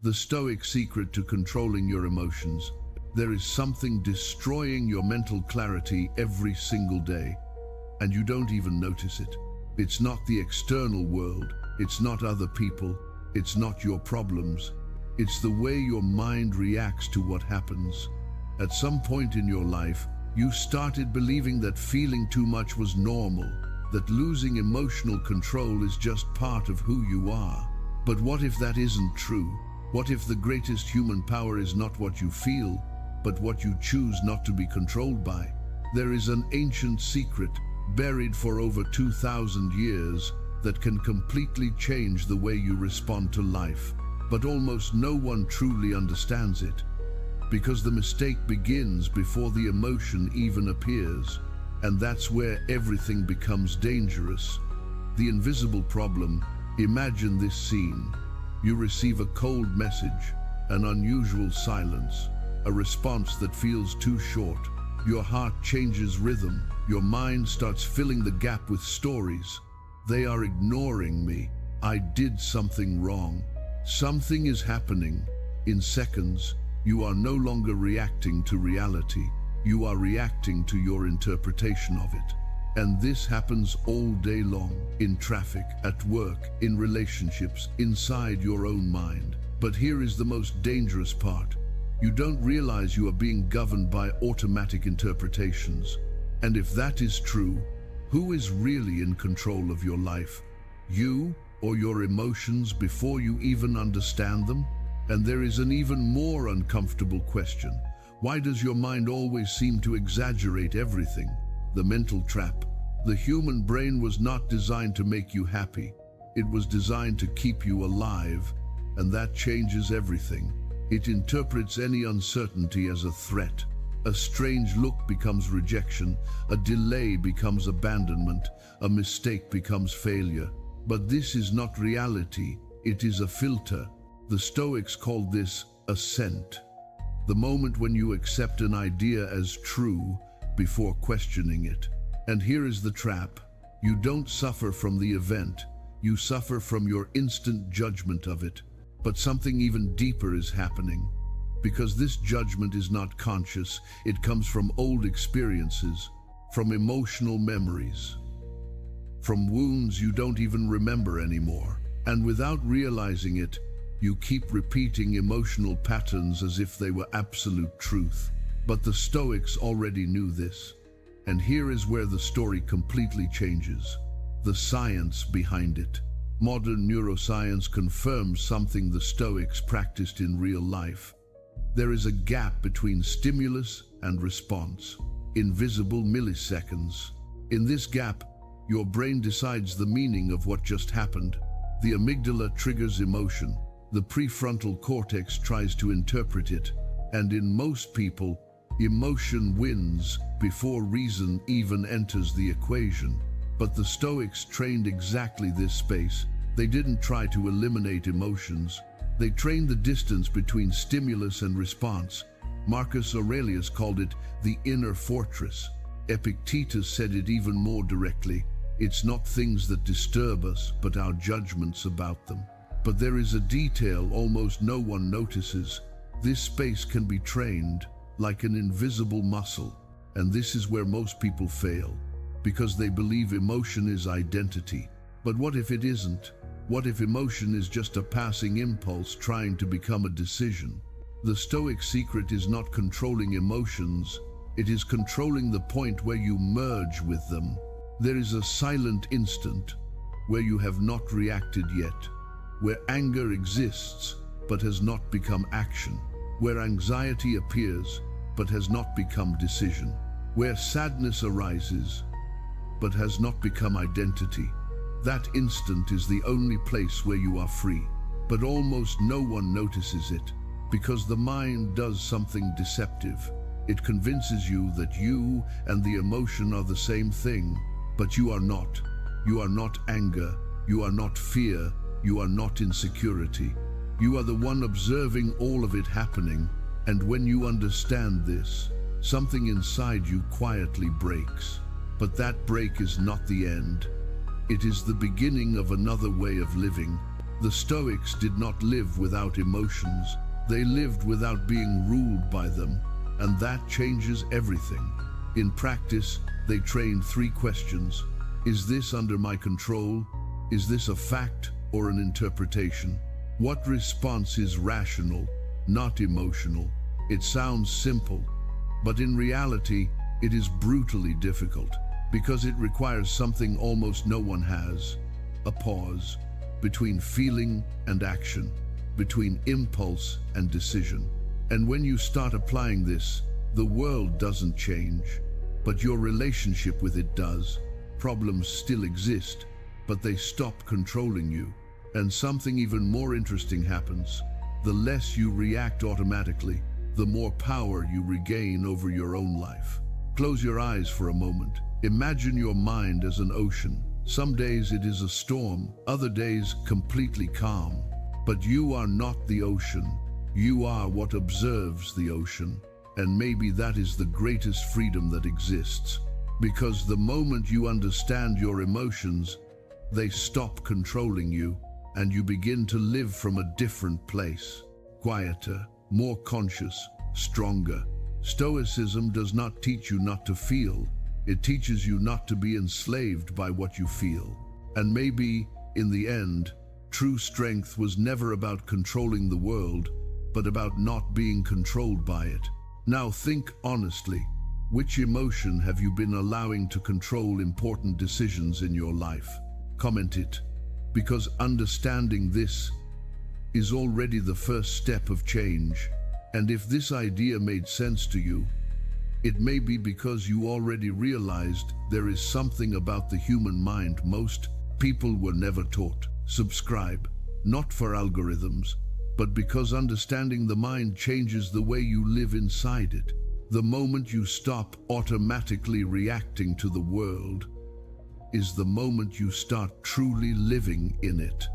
The Stoic secret to controlling your emotions. There is something destroying your mental clarity every single day, and you don't even notice it. It's not the external world, it's not other people, it's not your problems. It's the way your mind reacts to what happens. At some point in your life, you started believing that feeling too much was normal, that losing emotional control is just part of who you are. But what if that isn't true? What if the greatest human power is not what you feel, but what you choose not to be controlled by? There is an ancient secret, buried for over 2,000 years, that can completely change the way you respond to life. But almost no one truly understands it, because the mistake begins before the emotion even appears, and that's where everything becomes dangerous. The invisible problem. Imagine this scene. You receive a cold message, an unusual silence, a response that feels too short. Your heart changes rhythm. Your mind starts filling the gap with stories. They are ignoring me. I did something wrong. Something is happening. In seconds, you are no longer reacting to reality. You are reacting to your interpretation of it. And this happens all day long, in traffic, at work, in relationships, inside your own mind. But here is the most dangerous part. You don't realize you are being governed by automatic interpretations. And if that is true, who is really in control of your life? You or your emotions before you even understand them? And there is an even more uncomfortable question. Why does your mind always seem to exaggerate everything? The mental trap. The human brain was not designed to make you happy. It was designed to keep you alive, and that changes everything. It interprets any uncertainty as a threat. A strange look becomes rejection, a delay becomes abandonment, a mistake becomes failure. But this is not reality, it is a filter. The Stoics called this assent. The moment when you accept an idea as true before questioning it. And here is the trap. You don't suffer from the event, you suffer from your instant judgment of it. But something even deeper is happening. Because this judgment is not conscious, it comes from old experiences, from emotional memories, from wounds you don't even remember anymore. And without realizing it, you keep repeating emotional patterns as if they were absolute truth. But the Stoics already knew this. And here is where the story completely changes. The science behind it. Modern neuroscience confirms something the Stoics practiced in real life. There is a gap between stimulus and response. Invisible milliseconds. In this gap, your brain decides the meaning of what just happened. The amygdala triggers emotion. The prefrontal cortex tries to interpret it. And in most people, emotion wins before reason even enters the equation. But the Stoics trained exactly this space. They didn't try to eliminate emotions. They trained the distance between stimulus and response. Marcus Aurelius called it the inner fortress. Epictetus said it even more directly. It's not things that disturb us, but our judgments about them. But there is a detail almost no one notices. This space can be trained like an invisible muscle. And this is where most people fail, because they believe emotion is identity. But what if it isn't? What if emotion is just a passing impulse trying to become a decision? The Stoic secret is not controlling emotions, it is controlling the point where you merge with them. There is a silent instant where you have not reacted yet, where anger exists but has not become action, where anxiety appears but has not become decision, where sadness arises but has not become identity. That instant is the only place where you are free. But almost no one notices it, because the mind does something deceptive. It convinces you that you and the emotion are the same thing, but you are not. You are not anger, you are not fear, you are not insecurity. You are the one observing all of it happening, and when you understand this, something inside you quietly breaks. But that break is not the end. It is the beginning of another way of living, The Stoics did not live without emotions. They lived without being ruled by them, and that changes everything. In practice, they trained 3 questions. Is this under my control? Is this a fact or an interpretation? What response is rational, not emotional? It sounds simple, but in reality, it is brutally difficult because it requires something almost no one has: a pause between feeling and action, between impulse and decision. And when you start applying this, the world doesn't change, but your relationship with it does. Problems still exist, but they stop controlling you. And something even more interesting happens. The less you react automatically, the more power you regain over your own life. Close your eyes for a moment. Imagine your mind as an ocean. Some days it is a storm, other days completely calm. But you are not the ocean. You are what observes the ocean. And maybe that is the greatest freedom that exists. Because the moment you understand your emotions, they stop controlling you, and you begin to live from a different place. Quieter, more conscious, stronger. Stoicism does not teach you not to feel. It teaches you not to be enslaved by what you feel. And maybe, in the end, true strength was never about controlling the world, but about not being controlled by it. Now think honestly. Which emotion have you been allowing to control important decisions in your life? Comment it, because understanding this is already the first step of change. And if this idea made sense to you, it may be because you already realized there is something about the human mind most people were never taught. Subscribe, not for algorithms, but because understanding the mind changes the way you live inside it. The moment you stop automatically reacting to the world is the moment you start truly living in it.